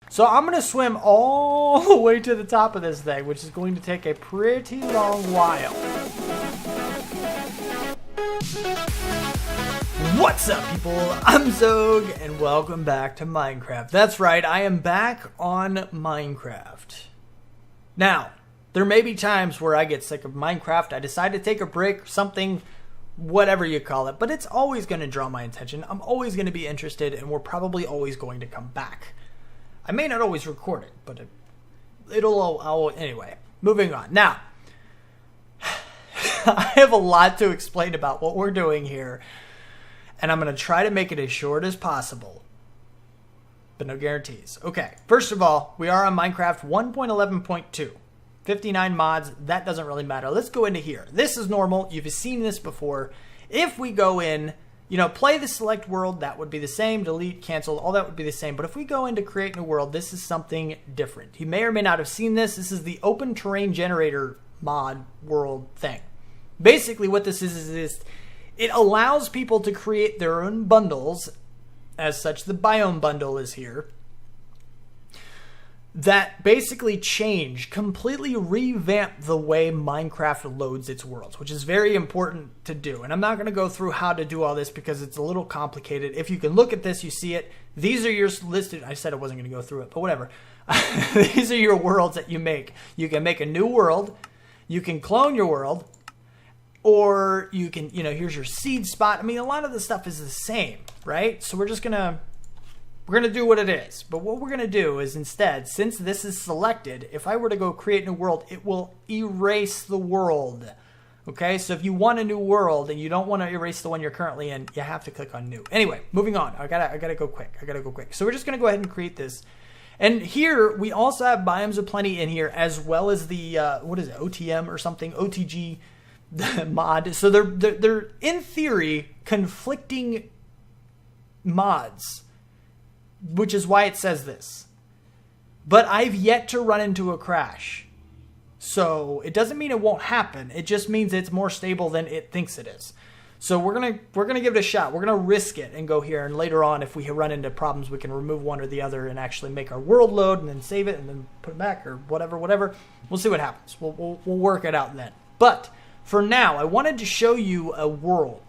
So I'm going to swim all the way to the top of this thing, which is going to take a pretty long while. What's up, people? I'm Xogue, and welcome back to Minecraft. That's right, I am back on Minecraft. Now, there may be times where I get sick of Minecraft, I decide to take a break, something, whatever you call it, but it's always going to draw my attention. I'm always going to be interested, and we're probably always going to come back. I may not always record it, but anyway, moving on. Now, I have a lot to explain about what we're doing here, and I'm going to try to make it as short as possible, but no guarantees. Okay, first of all, we are on Minecraft 1.11.2. 59 mods, that doesn't really matter. Let's go into here. This is normal. You've seen this before. If we go in, play the select world, that would be the same. Delete, cancel, all that would be the same. But if we go into create new world, this is something different. You may or may not have seen this. This is the open terrain generator mod world thing. Basically what this is it allows people to create their own bundles. As such, the biome bundle is here. That basically completely revamp the way Minecraft loads its worlds, which is very important to do. And I'm not going to go through how to do all this because it's a little complicated. If you can look at this, you see it. These are your listed. I said I wasn't going to go through it, but whatever. These are your worlds that you make. You can make a new world. You can clone your world. Or you can, here's your seed spot. I mean, a lot of the stuff is the same, right? So we're going to do what it is. But what we're going to do is instead, since this is selected, if I were to go create a new world, it will erase the world. Okay, so if you want a new world and you don't want to erase the one you're currently in, you have to click on new. Anyway, moving on. I gotta go quick. So we're just going to go ahead and create this. And here, we also have Biomes of Plenty in here, as well as the, what is it, OTM or something? OTG mod. So they're in theory, conflicting mods, which is why it says this. But I've yet to run into a crash. So it doesn't mean it won't happen. It just means it's more stable than it thinks it is. So we're gonna give it a shot. We're gonna risk it and go here. And later on, if we run into problems, we can remove one or the other and actually make our world load and then save it and then put it back or whatever. We'll see what happens. We'll work it out then. But for now, I wanted to show you a world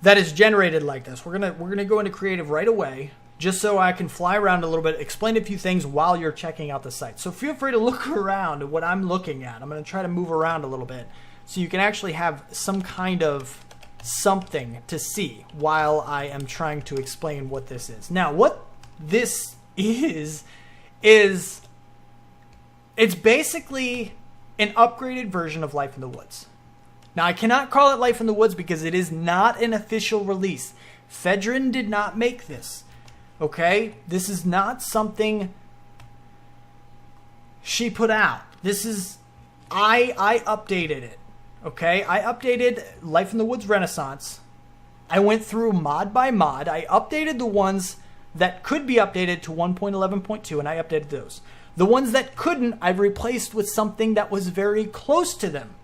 that is generated like this. We're gonna go into creative right away, just so I can fly around a little bit, explain a few things while you're checking out the site. So feel free to look around at what I'm looking at. I'm gonna try to move around a little bit so you can actually have some kind of something to see while I am trying to explain what this is. Now, what this is it's basically an upgraded version of Life in the Woods. Now, I cannot call it Life in the Woods because it is not an official release. Fedrin did not make this. Okay? This is not something she put out. This is... I updated it. Okay? I updated Life in the Woods Renaissance. I went through mod by mod. I updated the ones that could be updated to 1.11.2, and I updated those. The ones that couldn't, I've replaced with something that was very close to them.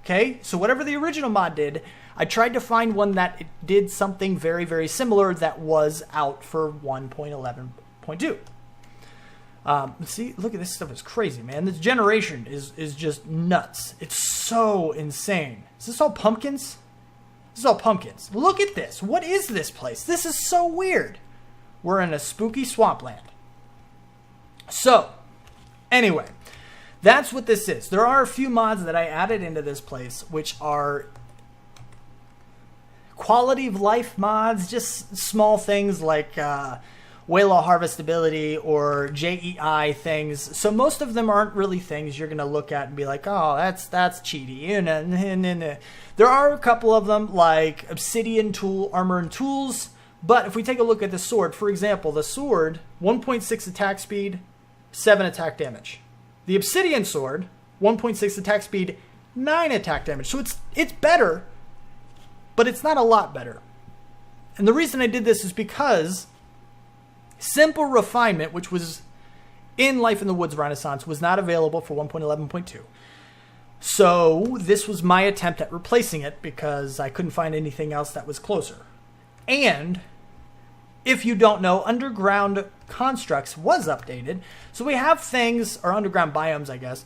Okay, so whatever the original mod did, I tried to find one that did something very, very similar that was out for 1.11.2. See, look at this stuff. It's crazy, man. This generation is just nuts. It's so insane. Is this all pumpkins? This is all pumpkins. Look at this. What is this place? This is so weird. We're in a spooky swampland. So, anyway, that's what this is. There are a few mods that I added into this place, which are quality of life mods, just small things like whale harvestability or JEI things. So most of them aren't really things you're going to look at and be like, oh, that's cheaty. There are a couple of them like obsidian tool, armor and tools. But if we take a look at the sword, for example, the sword, 1.6 attack speed, 7 attack damage. The obsidian sword, 1.6 attack speed, 9 attack damage. So it's better, but it's not a lot better. And the reason I did this is because simple refinement, which was in Life in the Woods Renaissance, was not available for 1.11.2. So this was my attempt at replacing it because I couldn't find anything else that was closer. And if you don't know, underground constructs was updated. So we have things, or underground biomes, I guess,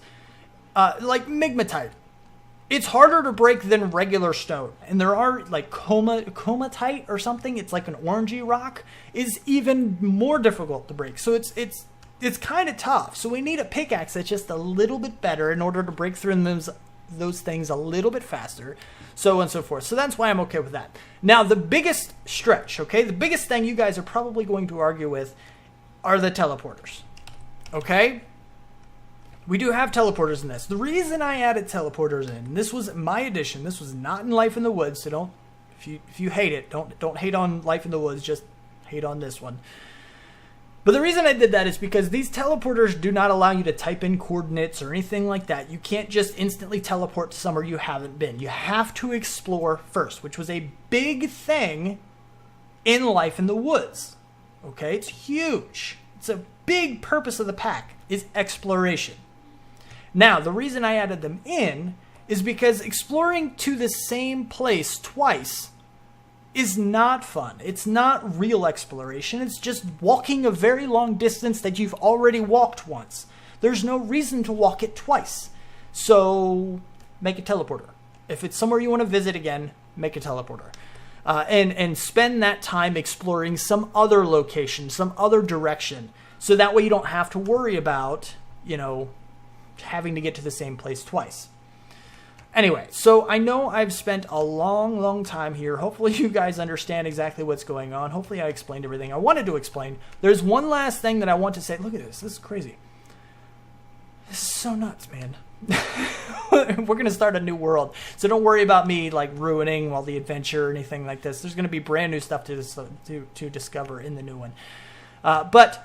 like migmatite. It's harder to break than regular stone. And there are like comatite or something. It's like an orangey rock. Is even more difficult to break. So it's kind of tough. So we need a pickaxe that's just a little bit better in order to break through those things a little bit faster, so on and so forth. So that's why I'm okay with that. Now, the biggest stretch, okay, the biggest thing you guys are probably going to argue with are the teleporters, okay? We do have teleporters in this. The reason I added teleporters in, this was my addition. This was not in Life in the Woods, so don't, if you hate it, don't hate on Life in the Woods, just hate on this one. But the reason I did that is because these teleporters do not allow you to type in coordinates or anything like that. You can't just instantly teleport to somewhere you haven't been. You have to explore first, which was a big thing in Life in the Woods. Okay, it's huge. It's a big purpose of the pack is exploration. Now, the reason I added them in is because exploring to the same place twice is not fun. It's not real exploration. It's just walking a very long distance that you've already walked once. There's no reason to walk it twice. So make a teleporter. If it's somewhere you want to visit again, make a teleporter. And spend that time exploring some other location, some other direction. So that way you don't have to worry about, having to get to the same place twice. Anyway, so I know I've spent a long time here. Hopefully you guys understand exactly what's going on. Hopefully I explained everything I wanted to explain. There's one last thing that I want to say. Look at this. This is crazy. This is so nuts, man. We're going to start a new world. So don't worry about me like ruining all the adventure or anything like this. There's going to be brand new stuff to discover in the new one. But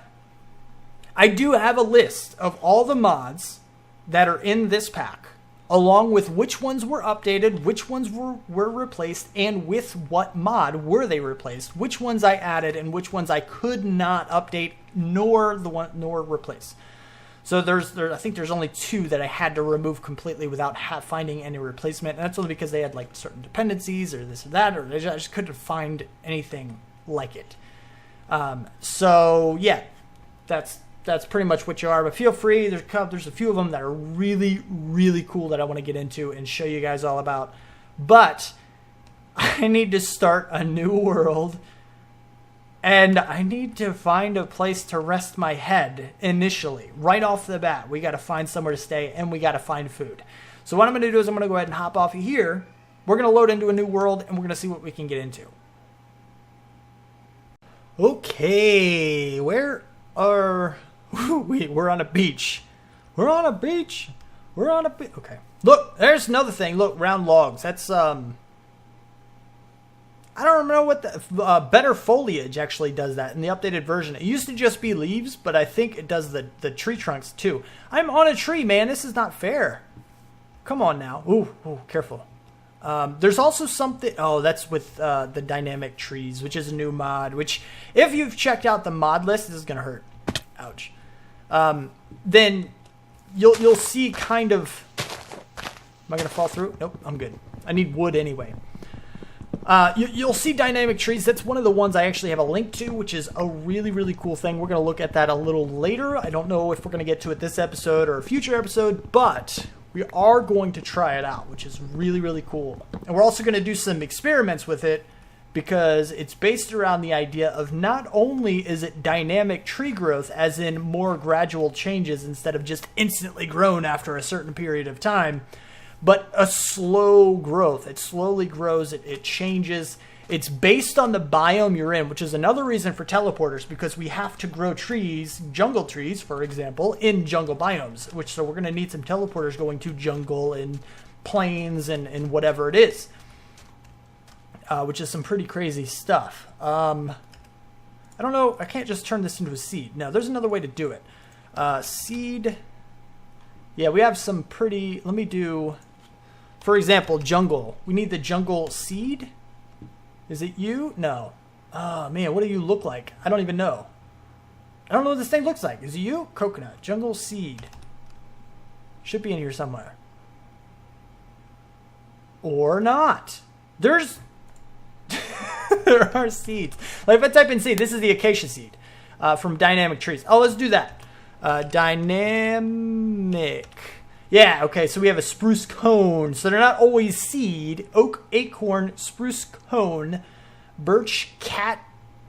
I do have a list of all the mods that are in this pack, along with which ones were updated, which ones were replaced, and with what mod were they replaced, which ones I added, and which ones I could not update nor replace. So I think there's only 2 that I had to remove completely without finding any replacement, and that's only because they had like certain dependencies or this or that, or I just couldn't find anything like it. So yeah, that's pretty much what you are, but feel free. There's a few of them that are really cool that I want to get into and show you guys all about. But I need to start a new world, and I need to find a place to rest my head initially. Right off the bat, we got to find somewhere to stay, and we got to find food. So what I'm going to do is I'm going to go ahead and hop off of here. We're going to load into a new world, and we're going to see what we can get into. Okay, where are... We're on a beach. We're on a beach. Okay. Look, there's another thing. Look, round logs. That's, I don't know what the... Better Foliage actually does that in the updated version. It used to just be leaves, but I think it does the tree trunks too. I'm on a tree, man. This is not fair. Come on now. Ooh, careful. There's also something... Oh, that's with the dynamic trees, which is a new mod, which if you've checked out the mod list, this is going to hurt. Ouch. Then you'll see kind of... Am I going to fall through? Nope, I'm good. I need wood anyway. You'll see dynamic trees. That's one of the ones I actually have a link to, which is a really cool thing. We're going to look at that a little later. I don't know if we're going to get to it this episode or a future episode, but we are going to try it out, which is really cool. And we're also going to do some experiments with it, because it's based around the idea of not only is it dynamic tree growth, as in more gradual changes instead of just instantly grown after a certain period of time, but a slow growth. It slowly grows, it changes. It's based on the biome you're in, which is another reason for teleporters, because we have to grow trees, jungle trees, for example, in jungle biomes, so we're going to need some teleporters going to jungle and plains and whatever it is. Which is some pretty crazy stuff. I don't know. I can't just turn this into a seed. No, there's another way to do it. Seed. Yeah, we have some pretty... Let me do... For example, jungle. We need the jungle seed. Is it you? No. Oh, man, what do you look like? I don't even know. I don't know what this thing looks like. Is it you? Coconut. Jungle seed. Should be in here somewhere. Or not. There's... There are seeds. Like if I type in seed, this is the acacia seed from Dynamic Trees. Oh, let's do that. Dynamic. Yeah, okay, so we have a spruce cone. So they're not always seed. Oak, acorn, spruce cone, birch,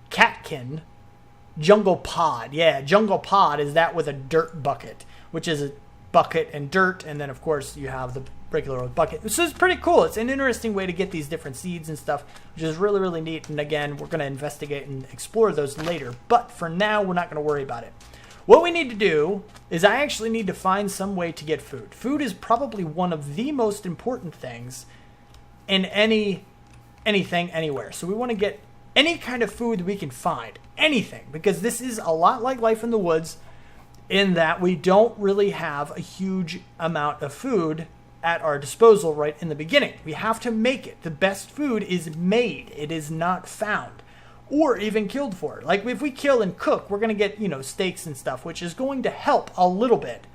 catkin, jungle pod. Yeah, jungle pod is that with a dirt bucket, which is a bucket and dirt, and then of course you have the regular old bucket. So it's pretty cool. It's an interesting way to get these different seeds and stuff, which is really, really neat. And again, we're going to investigate and explore those later. But for now, we're not going to worry about it. What we need to do is I actually need to find some way to get food. Food is probably one of the most important things in anything, anywhere. So we want to get any kind of food we can find. Anything. Because this is a lot like life in the woods in that we don't really have a huge amount of food at our disposal right in the beginning. We have to make it. The best food is made. It is not found. Or even killed for. Like if we kill and cook, we're going to get, steaks and stuff, which is going to help a little bit.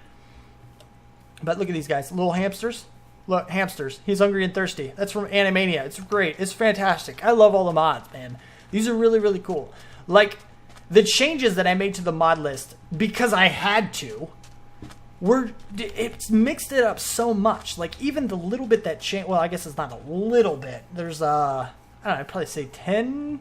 But look at these guys, little hamsters. Look, hamsters. He's hungry and thirsty. That's from Animania. It's great. It's fantastic. I love all the mods, man. These are really, really cool. Like the changes that I made to the mod list, because I had to, it's mixed it up so much. Like even the little bit that changed, well, I guess it's not a little bit. There's, I don't know, I'd probably say 10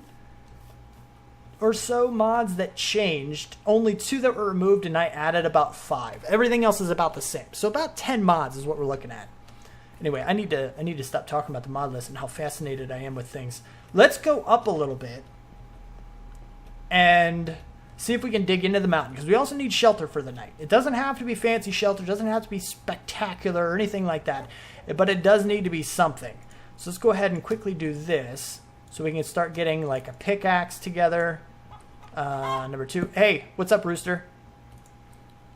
or so mods that changed, only 2 that were removed, and I added about 5. Everything else is about the same. So about 10 mods is what we're looking at. Anyway, I need to stop talking about the mod list and how fascinated I am with things. Let's go up a little bit and see if we can dig into the mountain, because we also need shelter for the night. It doesn't have to be fancy shelter, it doesn't have to be spectacular or anything like that, but it does need to be something. So let's go ahead and quickly do this so we can start getting like a pickaxe together. Number 2. Hey, what's up, Rooster?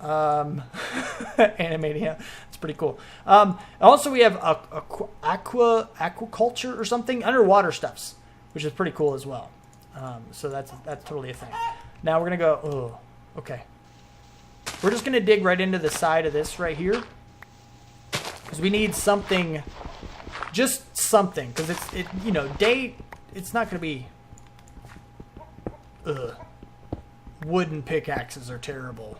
Animania. It's pretty cool. Also, we have aquaculture or something, underwater stuffs, which is pretty cool as well. So that's totally a thing. Now we're gonna go. Oh, okay. We're just gonna dig right into the side of this right here, because we need something, just something, because it's not gonna be. Wooden pickaxes are terrible.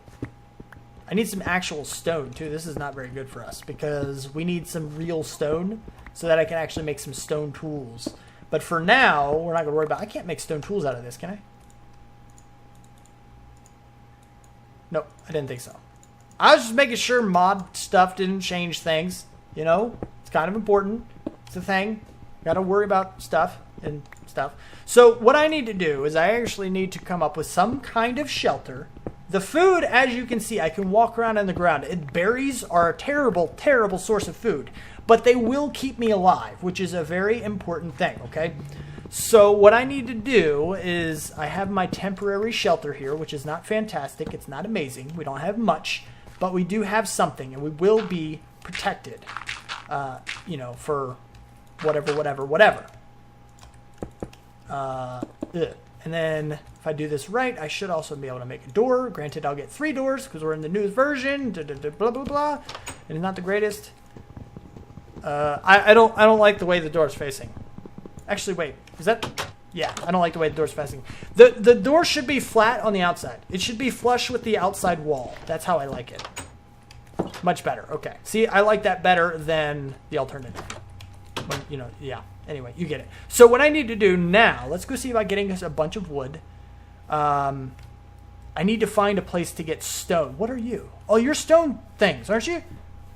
I need some actual stone too. This is not very good for us because we need some real stone so that I can actually make some stone tools. But for now, we're not going to worry about. I can't make stone tools out of this, can I? Nope, I didn't think so. I was just making sure mod stuff didn't change things. It's kind of important. It's a thing. Got to worry about stuff and stuff. So what I need to do is I actually need to come up with some kind of shelter. The food, as you can see, I can walk around on the ground. Berries are a terrible, terrible source of food, but they will keep me alive, which is a very important thing, okay? So what I need to do is I have my temporary shelter here, which is not fantastic. It's not amazing. We don't have much, but we do have something, and we will be protected, for whatever. And then if I do this right, I should also be able to make a door. Granted, I'll get 3 doors because we're in the newest version. Blah blah blah. And it's not the greatest. I don't like the way the door is facing. Actually, wait. Is that? Yeah, I don't like the way the door's facing. The door should be flat on the outside. It should be flush with the outside wall. That's how I like it. Much better. Okay. See, I like that better than the alternative. Yeah. Anyway, you get it. So what I need to do now, let's go see about getting us a bunch of wood. I need to find a place to get stone. What are you? Oh, you're stone things, aren't you?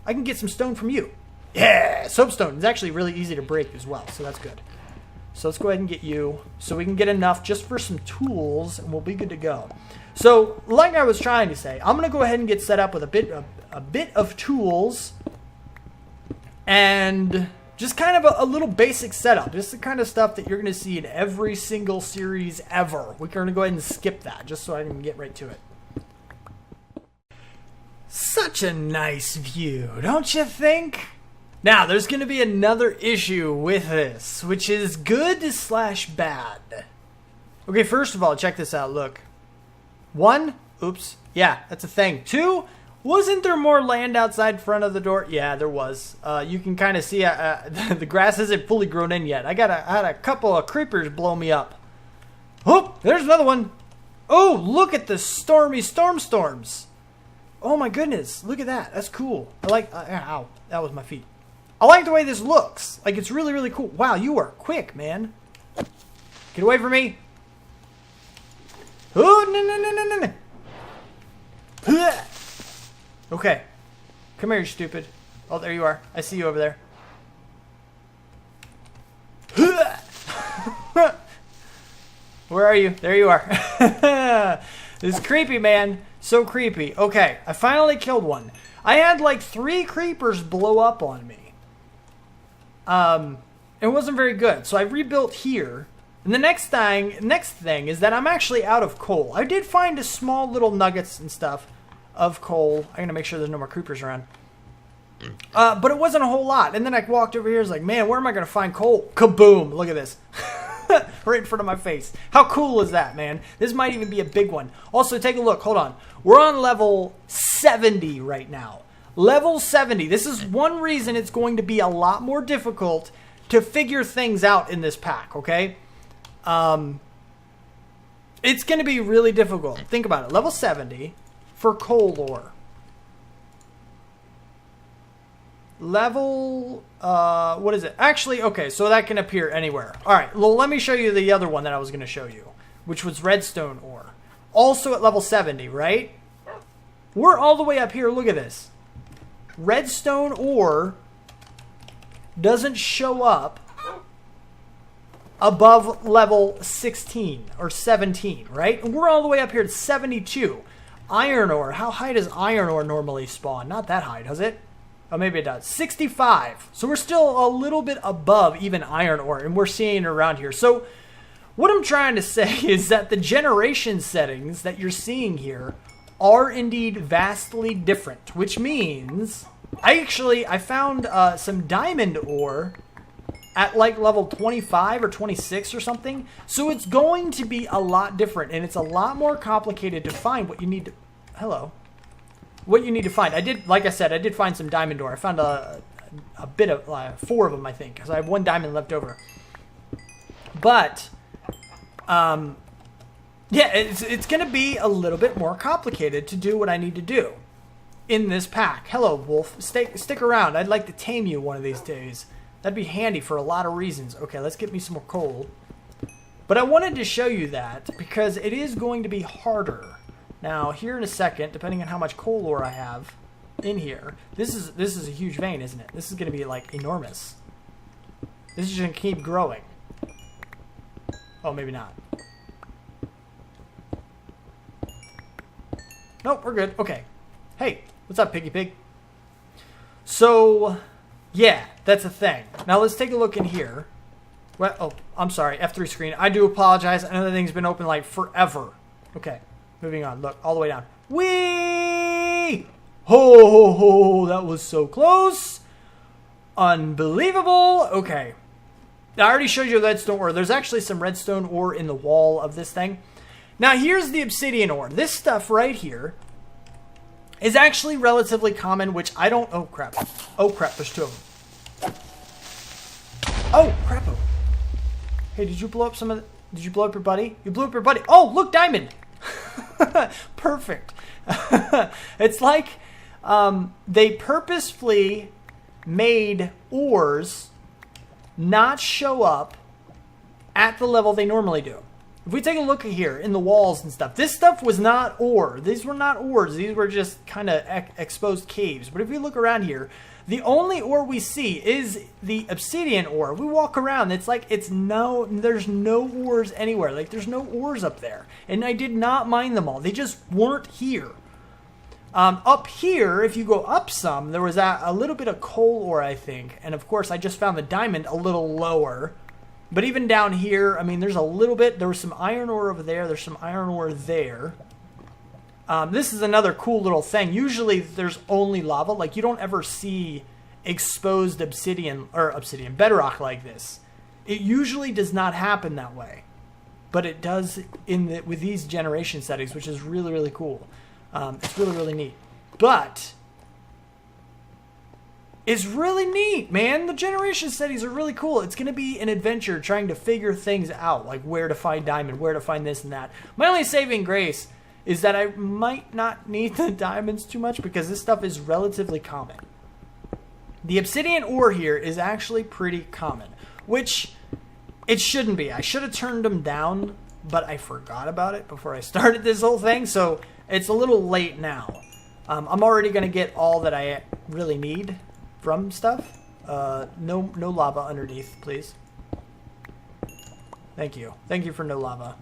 I can get some stone from you. Yeah, soapstone. It's actually really easy to break as well, so that's good. So let's go ahead and get you so we can get enough just for some tools, and we'll be good to go. So like I was trying to say, I'm going to go ahead and get set up with a bit of tools and just kind of a little basic setup. Just the kind of stuff that you're going to see in every single series ever. We're going to go ahead and skip that just so I can get right to it. Such a nice view, don't you think? Now, there's going to be another issue with this, which is good/bad. Okay, first of all, check this out. Look. 1, oops, yeah, that's a thing. 2, Wasn't there more land outside front of the door? Yeah, there was. You can kind of see the grass isn't fully grown in yet. I had a couple of creepers blow me up. Oh, there's another one. Oh, look at the stormy storms. Oh my goodness, look at that. That's cool. I like, ow, that was my feet. I like the way this looks. Like, it's really, really cool. Wow, you are quick, man. Get away from me. Oh, no. Okay. Come here, you stupid. Oh, there you are. I see you over there. Where are you? There you are. This is creepy, man. So creepy. Okay, I finally killed one. I had like 3 creepers blow up on me. It wasn't very good. So I rebuilt here. And the next thing is that I'm actually out of coal. I did find a small little nuggets and stuff of coal. I'm gonna make sure there's no more creepers around. But it wasn't a whole lot. And then I walked over here. I was like, man, where am I gonna find coal? Kaboom! Look at this. Right in front of my face. How cool is that, man? This might even be a big one. Also, take a look. Hold on. We're on level 70 right now. Level 70. This is one reason it's going to be a lot more difficult to figure things out in this pack, okay? It's going to be really difficult. Think about it. Level 70 for coal ore. Level, what is it? Actually, okay, so that can appear anywhere. All right, well, let me show you the other one that I was going to show you, which was redstone ore. Also at level 70, right? We're all the way up here. Look at this. Redstone ore doesn't show up above level 16 or 17, right? And we're all the way up here at 72. Iron ore. How high does iron ore normally spawn? Not that high, does it? Oh, maybe it does. 65. So we're still a little bit above even iron ore, and we're seeing it around here. So what I'm trying to say is that the generation settings that you're seeing here are indeed vastly different, which means I found some diamond ore at like level 25 or 26 or something. So it's going to be a lot different, and it's a lot more complicated to find what you need to... Hello. What you need to find. Like I said, I did find some diamond ore. I found a bit of, 4 of them, I think, because I have 1 diamond left over. But, yeah, it's going to be a little bit more complicated to do what I need to do in this pack. Hello, wolf. Stick around. I'd like to tame you one of these days. That'd be handy for a lot of reasons. Okay, let's get me some more coal. But I wanted to show you that because it is going to be harder. Now, here in a second, depending on how much coal ore I have in here, this is a huge vein, isn't it? This is going to be, like, enormous. This is going to keep growing. Oh, maybe not. Nope, we're good. Okay. Hey, what's up, Piggy Pig? So, yeah, that's a thing. Now, let's take a look in here. Well, oh, I'm sorry, F3 screen. I do apologize. I know the thing's been open, like, forever. Okay. Moving on. Look, all the way down. Whee! Ho, ho, ho. That was so close. Unbelievable. Okay. I already showed you redstone ore. There's actually some redstone ore in the wall of this thing. Now, here's the obsidian ore. This stuff right here is actually relatively common, which I don't... Oh, crap. Oh, crap. There's 2 of them. Oh, crap. Hey, did you blow up some of the... Did you blow up your buddy? You blew up your buddy. Oh, look, diamond. Perfect. It's like they purposefully made ores not show up at the level they normally do. If we take a look here in the walls and stuff, this stuff was not ore. These were not ores. These were just kind of exposed caves. But if we look around here, the only ore we see is the obsidian ore. We walk around, it's like there's no ores anywhere. Like there's no ores up there. And I did not mine them all. They just weren't here. Up here, if you go up some, there was a little bit of coal ore, I think. And of course, I just found the diamond a little lower. But even down here, I mean, there's a little bit. There was some iron ore over there. There's some iron ore there. This is another cool little thing. Usually there's only lava. Like you don't ever see exposed bedrock like this. It usually does not happen that way. But it does with these generation settings, which is really, really cool. It's really, really neat. But it's really neat, man. The generation studies are really cool. It's going to be an adventure trying to figure things out, like where to find diamond, where to find this and that. My only saving grace is that I might not need the diamonds too much because this stuff is relatively common. The obsidian ore here is actually pretty common, which it shouldn't be. I should have turned them down, but I forgot about it before I started this whole thing, so it's a little late now. I'm already going to get all that I really need from stuff. No lava underneath, please. Thank you. Thank you for no lava.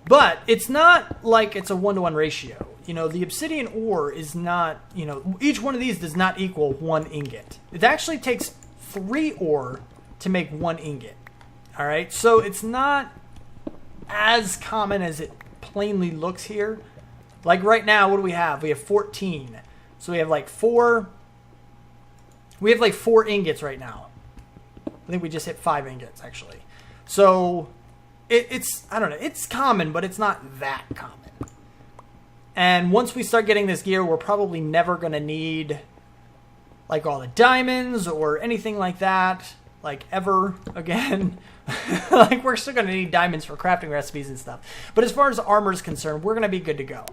But it's not like it's a 1-to-1 ratio. You know, the obsidian ore is not, you know, each one of these does not equal 1 ingot. It actually takes 3 ore to make 1 ingot. All right, so it's not as common as it plainly looks here. Like right now, what do we have? We have 14. So we have like 4. We have like 4 ingots right now. I think we just hit 5 ingots actually. So it's I don't know. It's common, but it's not that common. And once we start getting this gear, we're probably never going to need like all the diamonds or anything like that, like ever again. Like we're still going to need diamonds for crafting recipes and stuff. But as far as armor is concerned, we're going to be good to go.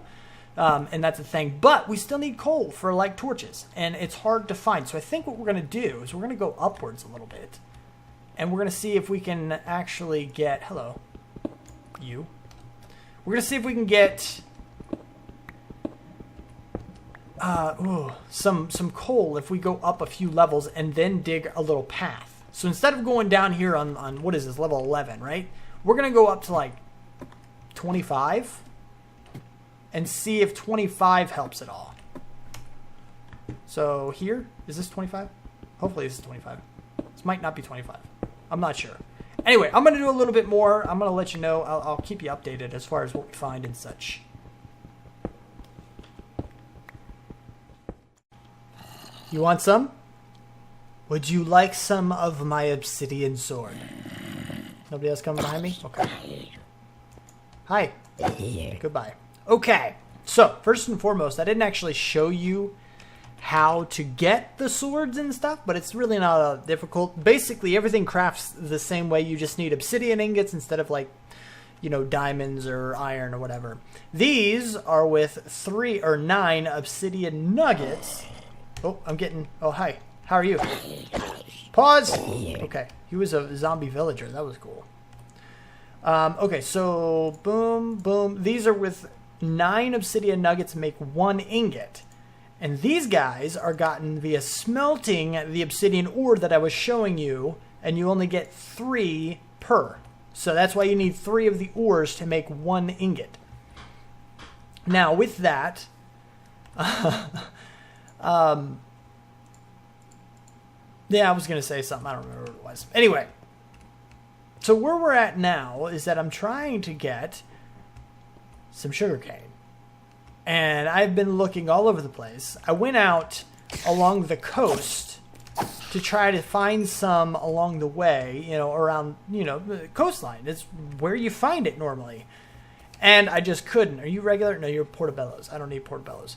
And that's the thing. But we still need coal for like torches. And it's hard to find. So I think what we're going to do is we're going to go upwards a little bit. And we're going to see if we can actually get... Hello. You. We're going to see if we can get... some coal if we go up a few levels and then dig a little path. So instead of going down here on what is this, level 11, right? We're going to go up to like 25 and see if 25 helps at all. So here, is this 25? Hopefully this is 25. This might not be 25. I'm not sure. Anyway, I'm going to do a little bit more. I'm going to let you know. I'll keep you updated as far as what we find and such. You want some? Would you like some of my obsidian sword? Nobody else coming behind me? Okay. Hi. Goodbye. Okay. So, first and foremost, I didn't actually show you how to get the swords and stuff, but it's really not difficult. Basically, everything crafts the same way. You just need obsidian ingots instead of like, you know, diamonds or iron or whatever. These are with 3 or 9 obsidian nuggets. Oh, I'm getting... Oh, hi. How are you? Pause! Okay. He was a zombie villager. That was cool. Okay, so... Boom, boom. These are with 9 obsidian nuggets make 1 ingot. And these guys are gotten via smelting the obsidian ore that I was showing you. And you only get 3 per. So that's why you need 3 of the ores to make 1 ingot. Now, with that... yeah, I was going to say something. I don't remember what it was. Anyway, so where we're at now is that I'm trying to get some sugarcane. And I've been looking all over the place. I went out along the coast to try to find some along the way, you know, around, you know, the coastline. It's where you find it normally. And I just couldn't. Are you regular? No, you're portobellos. I don't need portobellos.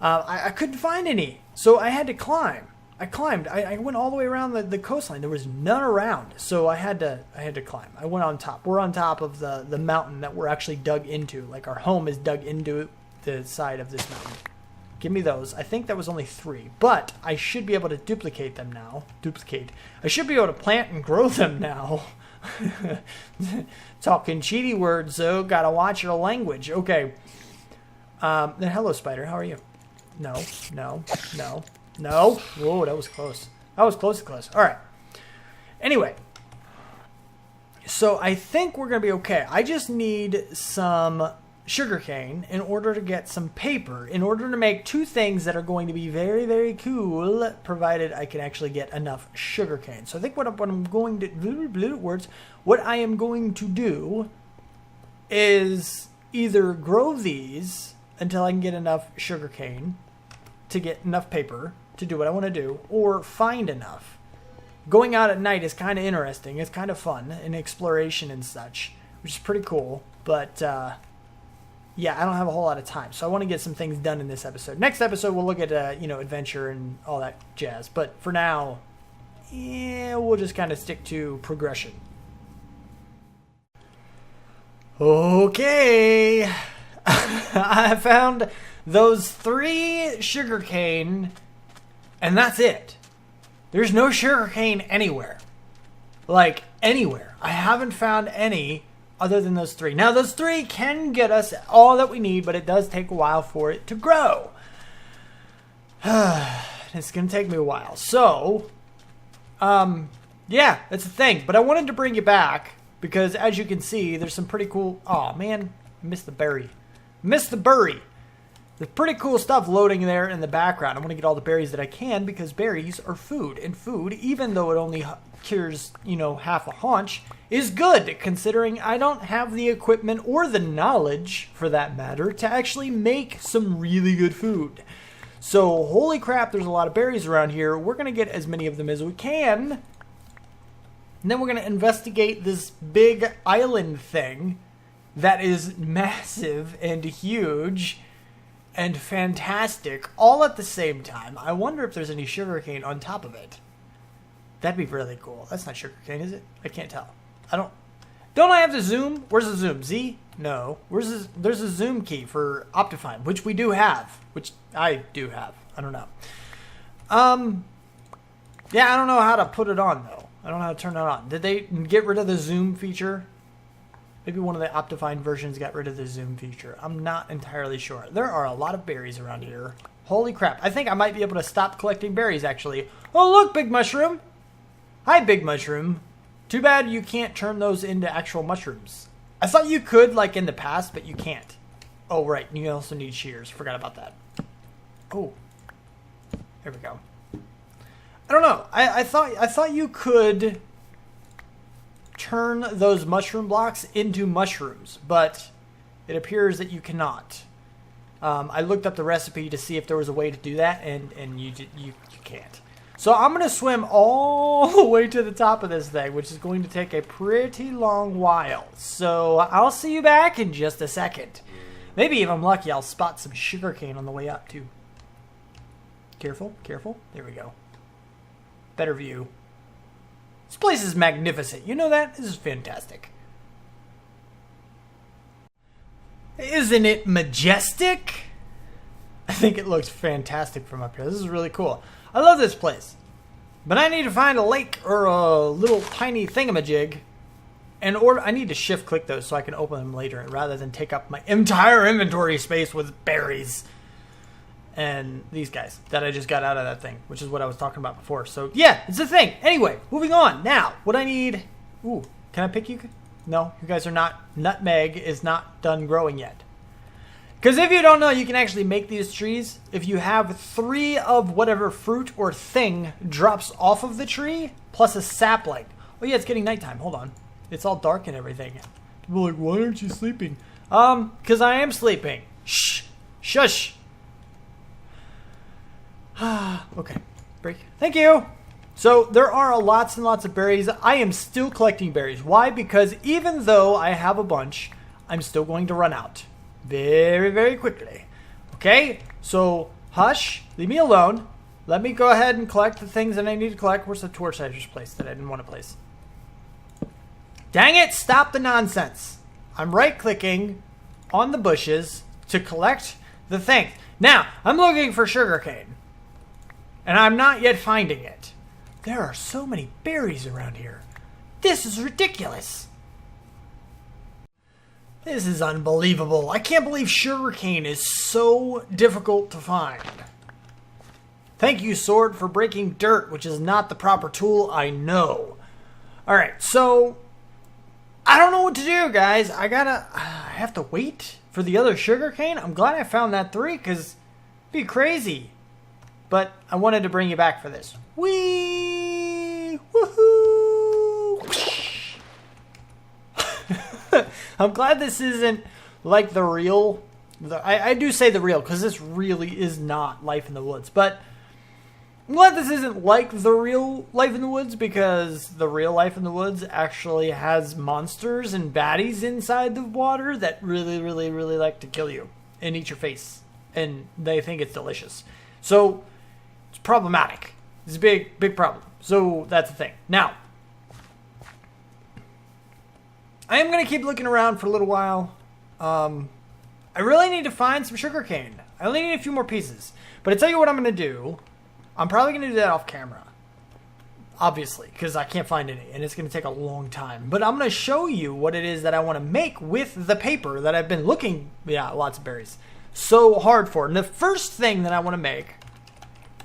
I couldn't find any. So I had to climb. I climbed. I went all the way around the coastline. There was none around. So I had to climb. I went on top. We're on top of the mountain that we're actually dug into. Like our home is dug into the side of this mountain. Give me those. I think that was only 3. But I should be able to duplicate them now. I should be able to plant and grow them now. Talking cheaty words, though. Gotta watch your language. Okay. Then hello, spider. How are you? No. Whoa, that was close. That was close. All right. Anyway. So I think we're going to be okay. I just need some sugarcane in order to get some paper, in order to make 2 things that are going to be very, very cool, provided I can actually get enough sugarcane. So I think what I'm going to... What I am going to do is either grow these until I can get enough sugarcane to get enough paper to do what I want to do, or find enough. Going out at night is kind of interesting. It's kind of fun, and exploration and such, which is pretty cool. But yeah, I don't have a whole lot of time, so I want to get some things done in this episode. Next episode, we'll look at, you know, adventure and all that jazz. But for now, yeah, we'll just kind of stick to progression. Okay. I found those 3 sugarcane, and that's it. There's no sugarcane anywhere. Like, anywhere. I haven't found any other than those 3. Now, those 3 can get us all that we need, but it does take a while for it to grow. It's going to take me a while. So, yeah, that's the thing. But I wanted to bring you back because, as you can see, there's some pretty cool... Oh, man, I missed the berry. Missed the berry. There's pretty cool stuff loading there in the background. I want to get all the berries that I can because berries are food. And food, even though it only cures, you know, half a haunch, is good, considering I don't have the equipment or the knowledge, for that matter, to actually make some really good food. So, holy crap, there's a lot of berries around here. We're going to get as many of them as we can. And then we're going to investigate this big island thing that is massive and huge and fantastic all at the same time. I wonder if there's any sugarcane on top of it. That'd be really cool. That's not sugarcane, is it? I can't tell. Don't I have the zoom? Where's the zoom? Z? No. There's a zoom key for Optifine, which we do have. Which I do have. I don't know. Yeah, I don't know how to put it on, though. I don't know how to turn it on. Did they get rid of the zoom feature? Maybe one of the Optifine versions got rid of the zoom feature. I'm not entirely sure. There are a lot of berries around here. Holy crap. I think I might be able to stop collecting berries, actually. Oh, look, Big Mushroom. Hi, Big Mushroom. Too bad you can't turn those into actual mushrooms. I thought you could, like, in the past, but you can't. Oh, right. You also need shears. Forgot about that. Oh. There we go. I don't know. I thought you could turn those mushroom blocks into mushrooms, but it appears that you cannot. I looked up the recipe to see if there was a way to do that, and you can't. So I'm going to swim all the way to the top of this thing, which is going to take a pretty long while. So I'll see you back in just a second. Maybe if I'm lucky, I'll spot some sugarcane on the way up, too. Careful, careful. There we go. Better view. This place is magnificent. You know that? This is fantastic. Isn't it majestic? I think it looks fantastic from up here. This is really cool. I love this place. But I need to find a lake or a little tiny thingamajig. I need to shift click those so I can open them later rather than take up my entire inventory space with berries. And these guys that I just got out of that thing, which is what I was talking about before. So, yeah, it's a thing. Anyway, moving on. Now, what I need... Ooh, can I pick you? No, you guys are not... Nutmeg is not done growing yet. Because if you don't know, you can actually make these trees. If you have 3 of whatever fruit or thing drops off of the tree, plus a sapling. Oh, yeah, it's getting nighttime. Hold on. It's all dark and everything. People are like, why aren't you sleeping? Because I am sleeping. Shh. Shush. Okay, break. Thank you. So there are lots and lots of berries. I am still collecting berries. Why? Because even though I have a bunch, I'm still going to run out very, very quickly. Okay, so hush, leave me alone. Let me go ahead and collect the things that I need to collect. Where's the torch I just placed that I didn't want to place? Dang it, stop the nonsense. I'm right-clicking on the bushes to collect the thing. Now, I'm looking for sugarcane. And I'm not yet finding it. There are so many berries around here. This is ridiculous. This is unbelievable. I can't believe sugarcane is so difficult to find. Thank you, sword, for breaking dirt, which is not the proper tool, I know. Alright, so... I don't know what to do, guys. I have to wait for the other sugarcane. I'm glad I found that 3, because it'd be crazy. But I wanted to bring you back for this. Whee! Woohoo! I'm glad this isn't like the real... I do say the real, because this really is not Life in the Woods. But I'm glad this isn't like the real life in the woods, because the real life in the woods actually has monsters and baddies inside the water that really, really, really like to kill you and eat your face. And they think it's delicious. So it's problematic. It's a big, big problem. So that's the thing. Now, I am going to keep looking around for a little while. I really need to find some sugarcane. I only need a few more pieces. But I tell you what I'm going to do. I'm probably going to do that off camera. Obviously, because I can't find any. And it's going to take a long time. But I'm going to show you what it is that I want to make with the paper that I've been looking, lots of berries, so hard for. And the first thing that I want to make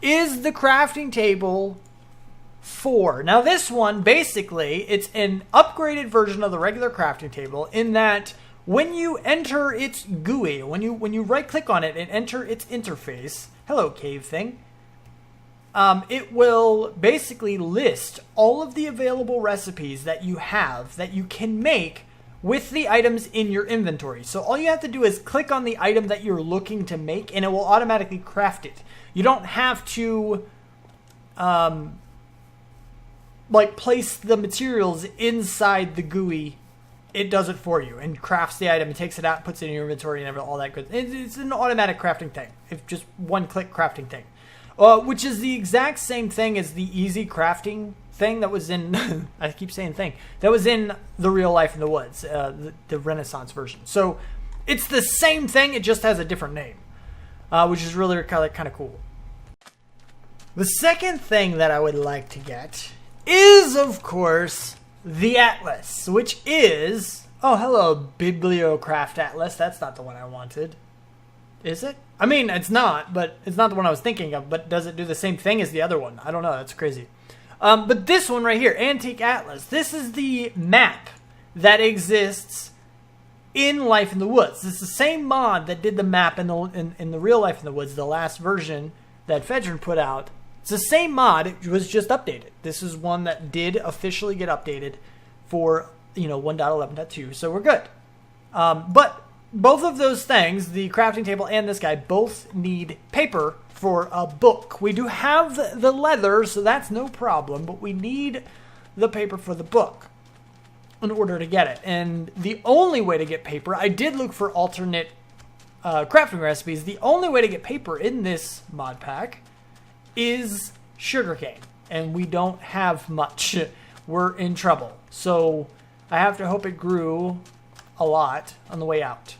is the crafting table 4. Now this one, basically, it's an upgraded version of the regular crafting table in that when you enter its GUI, when you right click on it and enter its interface, hello cave thing, it will basically list all of the available recipes that you have that you can make with the items in your inventory. So all you have to do is click on the item that you're looking to make and it will automatically craft it. You don't have to place the materials inside the GUI. It does it for you and crafts the item and takes it out, puts it in your inventory and all that good. It's an automatic crafting thing. It's just one-click crafting thing. Which is the exact same thing as the easy crafting thing that was in, I keep saying thing, that was in the real life in the woods, the Renaissance version. So it's the same thing, it just has a different name, which is really kind of cool. The second thing that I would like to get is, of course, the Atlas, which is, oh, hello, Bibliocraft Atlas. That's not the one I wanted. Is it? I mean, it's not, but it's not the one I was thinking of, but does it do the same thing as the other one? I don't know, that's crazy. But this one right here, Antique Atlas, this is the map that exists in Life in the Woods. It's the same mod that did the map in the real Life in the Woods, the last version that Fedrin put out. It's the same mod, it was just updated. This is one that did officially get updated for, 1.11.2, so we're good. But both of those things, the crafting table and this guy, both need paper for a book. We do have the leather, so that's no problem, but we need the paper for the book in order to get it. And the only way to get paper, I did look for alternate crafting recipes. The only way to get paper in this mod pack is sugarcane, and we don't have much. We're in trouble. So I have to hope it grew a lot on the way out.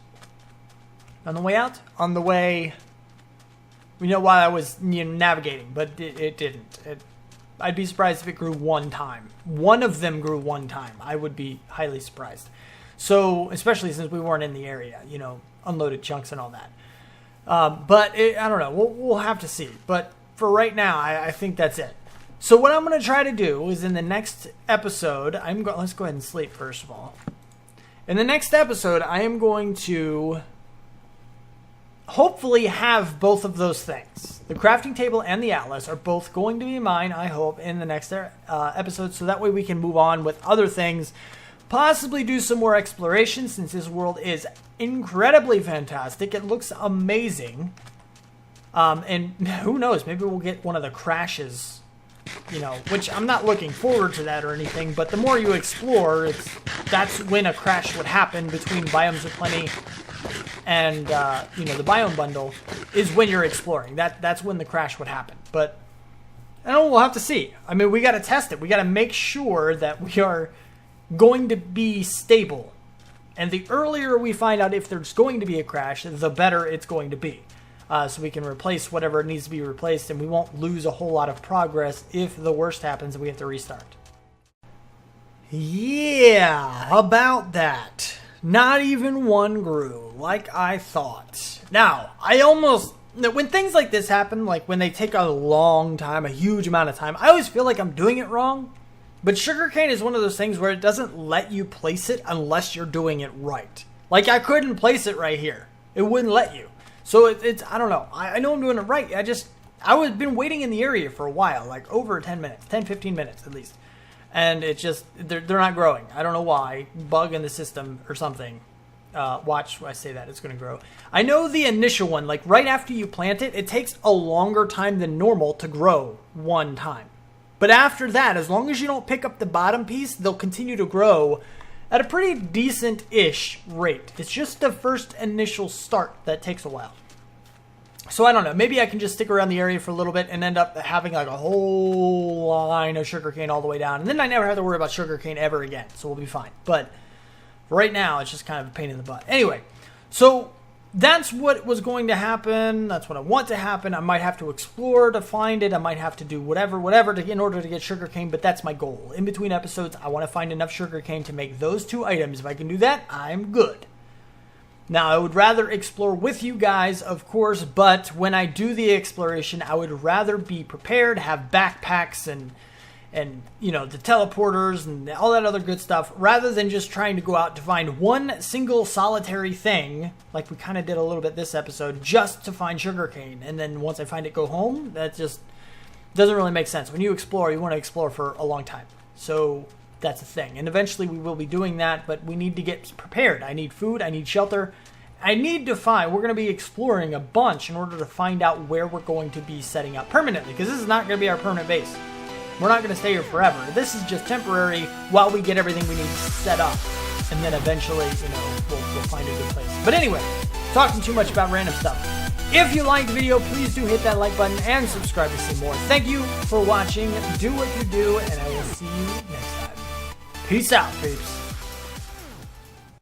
On the way out? On the way, while I was navigating, but it didn't. I'd be surprised if it grew one time. One of them grew one time. I would be highly surprised. So, especially since we weren't in the area, unloaded chunks and all that. But I don't know. We'll have to see. But for right now, I think that's it. So what I'm going to try to do is in the next episode, let's go ahead and sleep first of all. In the next episode, I am going to hopefully have both of those things. The crafting table and the Atlas are both going to be mine, I hope, in the next episode, so that way we can move on with other things, possibly do some more exploration, since this world is incredibly fantastic. It looks amazing. And who knows, maybe we'll get one of the crashes, which I'm not looking forward to that or anything, but the more you explore, that's when a crash would happen between Biomes of Plenty and, the biome bundle is when you're exploring. That's when the crash would happen. But, we'll have to see. I mean, we got to test it. We got to make sure that we are going to be stable. And the earlier we find out if there's going to be a crash, the better it's going to be. So we can replace whatever needs to be replaced, and we won't lose a whole lot of progress if the worst happens and we have to restart. Yeah, about that. Not even one grew, like I thought. Now, when things like this happen, like when they take a long time, a huge amount of time, I always feel like I'm doing it wrong. But sugarcane is one of those things where it doesn't let you place it unless you're doing it right. Like I couldn't place it right here. It wouldn't let you. So it's I don't know. I know I'm doing it right. I was been waiting in the area for a while, like over 10 minutes, 10, 15 minutes at least. And it's just, they're not growing. I don't know why. Bug in the system or something. Watch when I say that, it's going to grow. I know the initial one, like right after you plant it, it takes a longer time than normal to grow one time. But after that, as long as you don't pick up the bottom piece, they'll continue to grow at a pretty decent-ish rate. It's just the first initial start that takes a while. So I don't know, maybe I can just stick around the area for a little bit and end up having like a whole line of sugarcane all the way down. And then I never have to worry about sugarcane ever again, so we'll be fine. But right now, it's just kind of a pain in the butt. Anyway, so that's what was going to happen. That's what I want to happen. I might have to explore to find it. I might have to do whatever in order to get sugarcane, but that's my goal. In between episodes, I want to find enough sugarcane to make those 2 items. If I can do that, I'm good. Now, I would rather explore with you guys, of course, but when I do the exploration, I would rather be prepared, have backpacks and you know, the teleporters and all that other good stuff, rather than just trying to go out to find one single solitary thing, like we kind of did a little bit this episode, just to find sugarcane. And then once I find it, go home. That just doesn't really make sense. When you explore, you want to explore for a long time. So that's the thing. And eventually we will be doing that, but we need to get prepared. I need food. I need shelter. I need to find, we're going to be exploring a bunch in order to find out where we're going to be setting up permanently, because this is not going to be our permanent base. We're not going to stay here forever. This is just temporary while we get everything we need set up. And then eventually, you know, we'll find a good place. But anyway, talking too much about random stuff. If you liked the video, please do hit that like button and subscribe to see more. Thank you for watching. Do what you do, and I will see you next time. Peace out, peeps.